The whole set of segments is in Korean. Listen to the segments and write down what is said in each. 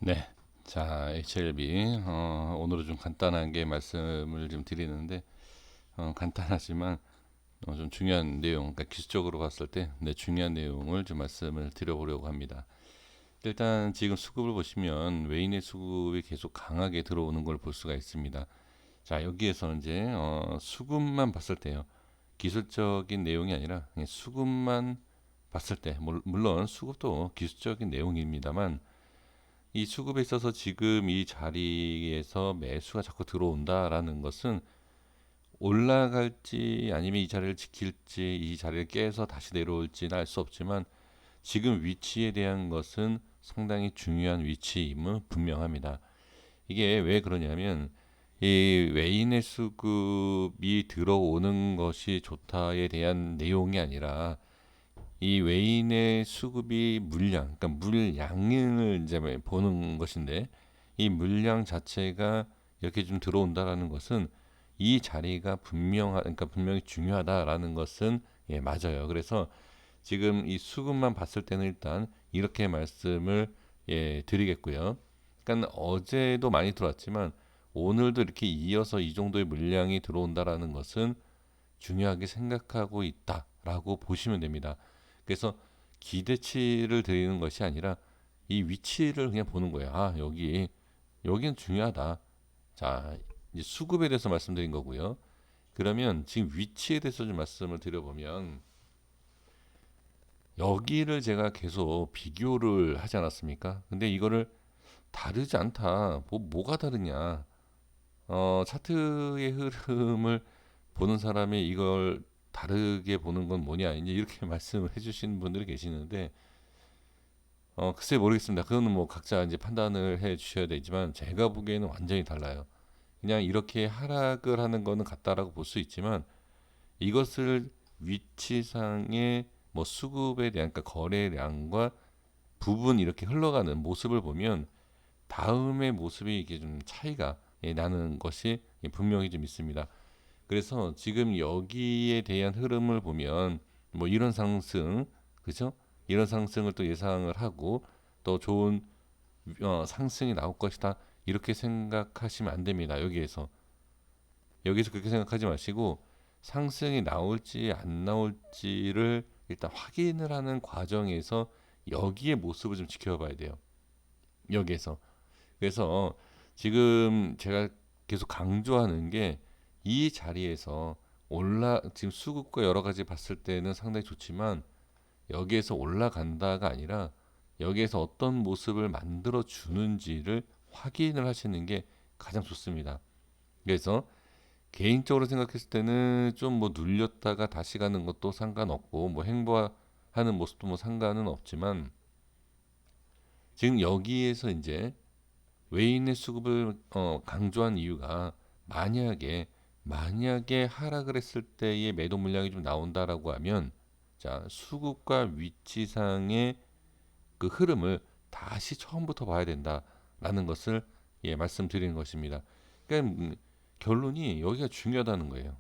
네. 자, HLB. 오늘은 좀 간단하게 말씀을 좀 드리는데, 간단하지만, 좀 중요한 내용, 그러니까 기술적으로 봤을 때, 네, 중요한 내용을 좀 말씀을 드려보려고 합니다. 일단 지금 수급을 보시면, 외인의 수급이 계속 강하게 들어오는 걸 볼 수가 있습니다. 자, 여기에서 이제, 수급만 봤을 때요. 기술적인 내용이 아니라, 그냥 수급만 봤을 때, 물론 수급도 기술적인 내용입니다만, 이 수급에 있어서 지금 이 자리에서 매수가 자꾸 들어온다라는 것은 올라갈지 아니면 이 자리를 지킬지 이 자리를 깨서 다시 내려올지는 알 수 없지만 지금 위치에 대한 것은 상당히 중요한 위치임은 분명합니다. 이게 왜 그러냐면 이 외인의 수급이 들어오는 것이 좋다에 대한 내용이 아니라 이 외인의 수급이 물량, 그러니까 물량을 이제 보는 것인데 이 물량 자체가 이렇게 좀 들어온다라는 것은 이 자리가 그러니까 분명히 중요하다라는 것은 예, 맞아요. 그래서 지금 이 수급만 봤을 때는 일단 이렇게 말씀을 예, 드리겠고요. 그러니까 어제도 많이 들어왔지만 오늘도 이렇게 이어서 이 정도의 물량이 들어온다라는 것은 중요하게 생각하고 있다라고 보시면 됩니다. 그래서 기대치를 드리는 것이 아니라 이 위치를 그냥 보는 거예요. 아, 여기는 중요하다. 자, 이제 수급에 대해서 말씀드린 거고요. 그러면 지금 위치에 대해서 좀 말씀을 드려보면 여기를 제가 계속 비교를 하지 않았습니까? 근데 이거를 다르지 않다. 뭐가 다르냐? 차트의 흐름을 보는 사람이 이걸 다르게 보는 건 뭐냐 이제 이렇게 말씀을 해주시는 분들이 계시는데 글쎄 모르겠습니다. 그거는 뭐 각자 이제 판단을 해 주셔야 되지만 제가 보기에는 완전히 달라요. 그냥 이렇게 하락을 하는 거는 같다라고 볼 수 있지만 이것을 위치상의 뭐 수급에 대한 그러니까 거래량과 부분 이렇게 흘러가는 모습을 보면 다음의 모습이 이게 좀 차이가 예, 나는 것이 예, 분명히 좀 있습니다. 그래서 지금 여기에 대한 흐름을 보면 뭐 이런 상승, 그죠? 이런 상승을 또 예상을 하고 또 좋은 상승이 나올 것이다. 이렇게 생각하시면 안 됩니다. 여기서 그렇게 생각하지 마시고 상승이 나올지 안 나올지를 일단 확인을 하는 과정에서 여기에 모습을 좀 지켜봐야 돼요. 여기에서. 그래서 지금 제가 계속 강조하는 게 이 자리에서 지금 수급과 여러 가지 봤을 때는 상당히 좋지만 여기에서 올라간다가 아니라 여기에서 어떤 모습을 만들어 주는지를 확인을 하시는 게 가장 좋습니다. 그래서 개인적으로 생각했을 때는 좀 뭐 눌렸다가 다시 가는 것도 상관없고 뭐 행보하는 모습도 뭐 상관은 없지만 지금 여기에서 이제 외인의 수급을 강조한 이유가 만약에 하락을 했을 때의 매도 물량이 좀 나온다라고 하면 자 수급과 위치상의 그 흐름을 다시 처음부터 봐야 된다라는 것을 예 말씀드리는 것입니다. 그러니까 결론이 여기가 중요하다는 거예요.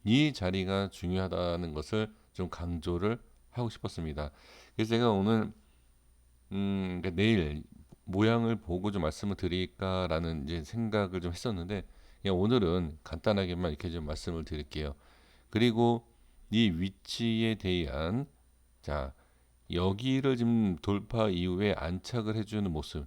이 자리가 중요하다는 것을 좀 강조를 하고 싶었습니다. 그래서 제가 오늘 그러니까 내일 모양을 보고 좀 말씀을 드릴까라는 이제 생각을 좀 했었는데 그냥 오늘은 간단하게만 이렇게 좀 말씀을 드릴게요. 그리고 이 위치에 대한 자 여기를 지금 돌파 이후에 안착을 해주는 모습.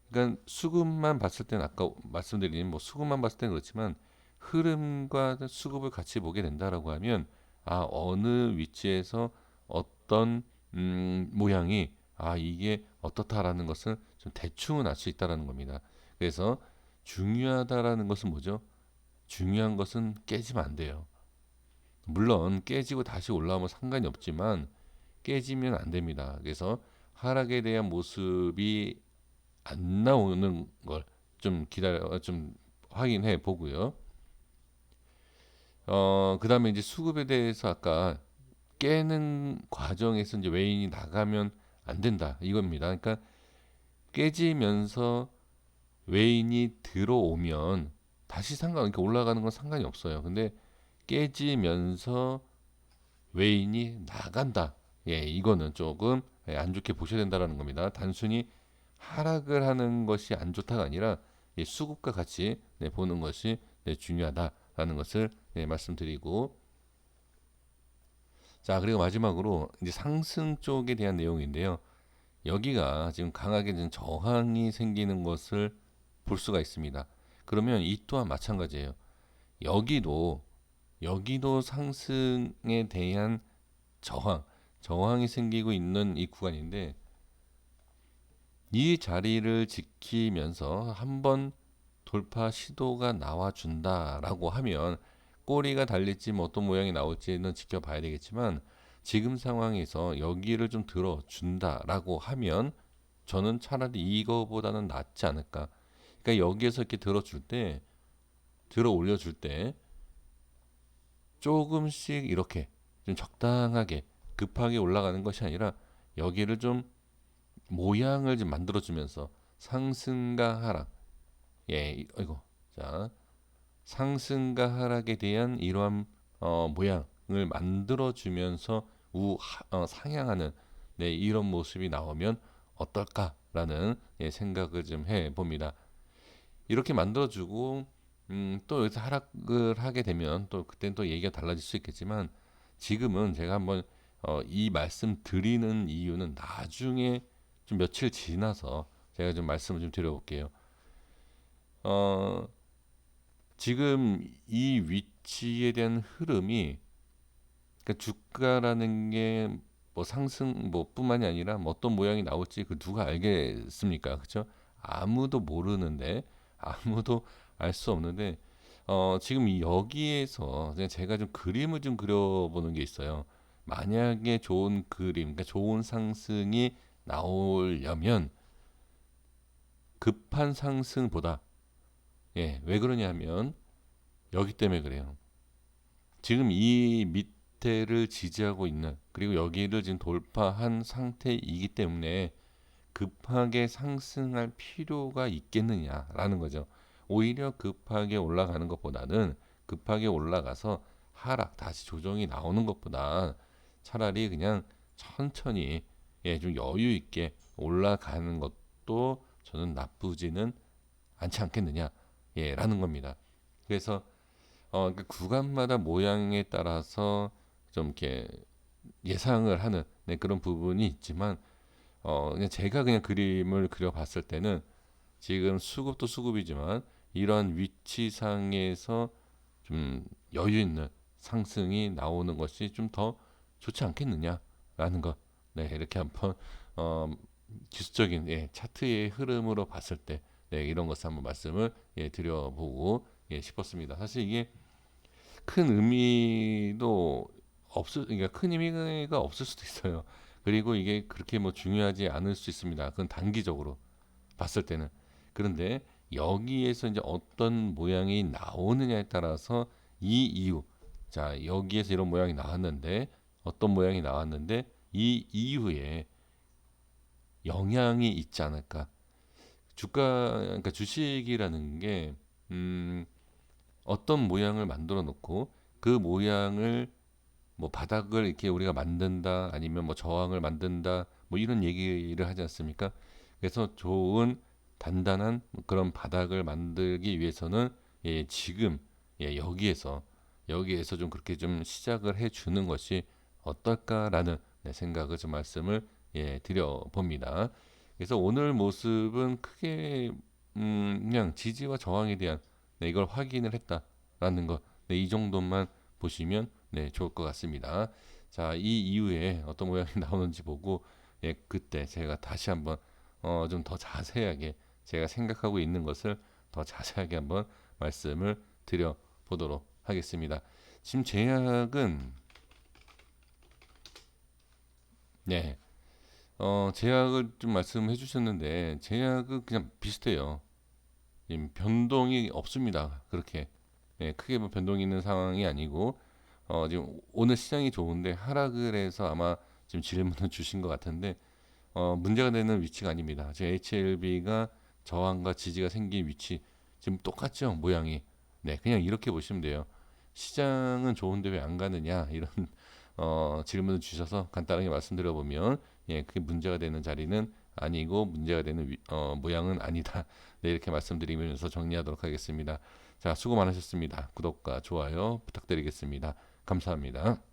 그러니까 수급만 봤을 때는 아까 말씀드린 뭐 수급만 봤을 때는 그렇지만 흐름과 수급을 같이 보게 된다라고 하면 아 어느 위치에서 어떤 모양이 아 이게 어떻다라는 것을 좀 대충은 알 수 있다라는 겁니다. 그래서 중요하다라는 것은 뭐죠? 중요한 것은 깨지면 안 돼요. 물론 깨지고 다시 올라오면 상관이 없지만 깨지면 안 됩니다. 그래서 하락에 대한 모습이 안 나오는 걸 좀 확인해 보고요. 그다음에 이제 수급에 대해서 아까 깨는 과정에서 이제 외인이 나가면 안 된다 이겁니다. 그러니까 깨지면서 외인이 들어오면 다시 이렇게 올라가는 건 상관이 없어요. 근데 깨지면서 외인이 나간다. 예, 이거는 조금 예, 안 좋게 보셔야 된다라는 겁니다. 단순히 하락을 하는 것이 안 좋다가 아니라 수급과 같이 보는 것이 중요하다라는 것을 말씀드리고, 자, 그리고 마지막으로 이제 상승 쪽에 대한 내용인데요. 여기가 지금 강하게 좀 저항이 생기는 것을 볼 수가 있습니다. 그러면 이 또한 마찬가지예요. 여기도 상승에 대한 저항이 생기고 있는 이 구간인데, 이 자리를 지키면서 한번 돌파 시도가 나와준다라고 하면, 꼬리가 달릴지 뭐 어떤 모양이 나올지는 지켜봐야 되겠지만, 지금 상황에서 여기를 좀 들어준다라고 하면 저는 차라리 이거보다는 낫지 않을까. 그러니까 여기에서 이렇게 들어 올려줄 때 조금씩 이렇게 좀 적당하게 급하게 올라가는 것이 아니라, 여기를 좀 모양을 좀 만들어주면서 상승과 하락, 이거, 자, 상승과 하락에 대한 이러한 모양을 만들어주면서 상향하는 이런 모습이 나오면 어떨까라는 생각을 좀 해봅니다. 이렇게 만들어주고 또 여기서 하락을 하게 되면 또 그때는 또 얘기가 달라질 수 있겠지만, 지금은 제가 한번 이 말씀 드리는 이유는 나중에 좀 며칠 지나서 제가 좀 말씀을 좀 드려볼게요. 어, 지금 이 위치에 대한 흐름이, 그러니까 주가라는 게 뭐 상승 뭐 뿐만이 아니라 뭐 어떤 모양이 나올지 그 누가 알겠습니까? 그렇죠? 아무도 모르는데, 아무도 알 수 없는데, 지금 여기에서 그냥 제가 좀 그림을 좀 그려보는 게 있어요. 만약에 좋은 그림, 그러니까 좋은 상승이 나오려면 급한 상승보다, 왜 그러냐면 여기 때문에 그래요. 지금 이 밑에를 지지하고 있는, 그리고 여기를 지금 돌파한 상태이기 때문에 급하게 상승할 필요가 있겠느냐라는 거죠. 오히려 급하게 올라가는 것보다는, 급하게 올라가서 다시 조정이 나오는 것보다 차라리 그냥 천천히, 좀 여유 있게 올라가는 것도 저는 나쁘지는 않지 않겠느냐, 라는 겁니다. 그래서 그러니까 구간마다 모양에 따라서 좀 이렇게 예상을 하는 그런 부분이 있지만, 그냥 제가 그냥 그림을 그려봤을 때는 지금 수급도 수급이지만 이러한 위치상에서 좀 여유 있는 상승이 나오는 것이 좀 더 좋지 않겠느냐라는 것. 이렇게 한번 어, 기술적인 차트의 흐름으로 봤을 때 이런 것을 한번 말씀을 드려보고 싶었습니다. 사실 이게 큰 의미도 그러니까 큰 의미가 없을 수도 있어요. 그리고 이게 그렇게 뭐 중요하지 않을 수 있습니다. 그건 단기적으로 봤을 때는. 그런데 여기에서 이제 어떤 모양이 나오느냐에 따라서 이 이유, 자, 여기에서 이런 모양이 나왔는데, 어떤 모양이 나왔는데 이 이후에 영향이 있지 않을까. 그러니까 주식이라는 게 어떤 모양을 만들어 놓고 그 모양을 뭐 바닥을 이렇게 우리가 만든다, 아니면 뭐 저항을 만든다, 뭐 이런 얘기를 하지 않습니까? 그래서 좋은 단단한 그런 바닥을 만들기 위해서는 지금 여기에서 좀 그렇게 좀 시작을 해 주는 것이 어떨까라는 생각을 좀 말씀을 드려 봅니다. 그래서 오늘 모습은 크게 그냥 지지와 저항에 대한 이걸 확인을 했다라는 것, 이 정도만 보시면 좋을 것 같습니다. 자, 이 이후에 어떤 모양이 나오는지 보고 그때 제가 다시 한번 좀 더 자세하게 제가 생각하고 있는 것을 더 자세하게 한번 말씀을 드려 보도록 하겠습니다. 지금 제약은 네, 제약을 좀 말씀해 주셨는데 제약은 그냥 비슷해요. 지금 변동이 없습니다. 그렇게 크게 뭐 변동이 있는 상황이 아니고, 지금 오늘 시장이 좋은데 하락을 해서 아마 지금 질문을 주신 것 같은데, 문제가 되는 위치가 아닙니다. 지금 HLB가 저항과 지지가 생긴 위치 지금 똑같죠, 모양이. 그냥 이렇게 보시면 돼요. 시장은 좋은데 왜 안 가느냐, 이런 질문을 주셔서 간단하게 말씀드려 보면, 그게 문제가 되는 자리는 아니고 문제가 되는 모양은 아니다. 네, 이렇게 말씀드리면서 정리하도록 하겠습니다. 자, 수고 많으셨습니다. 구독과 좋아요 부탁드리겠습니다. 감사합니다.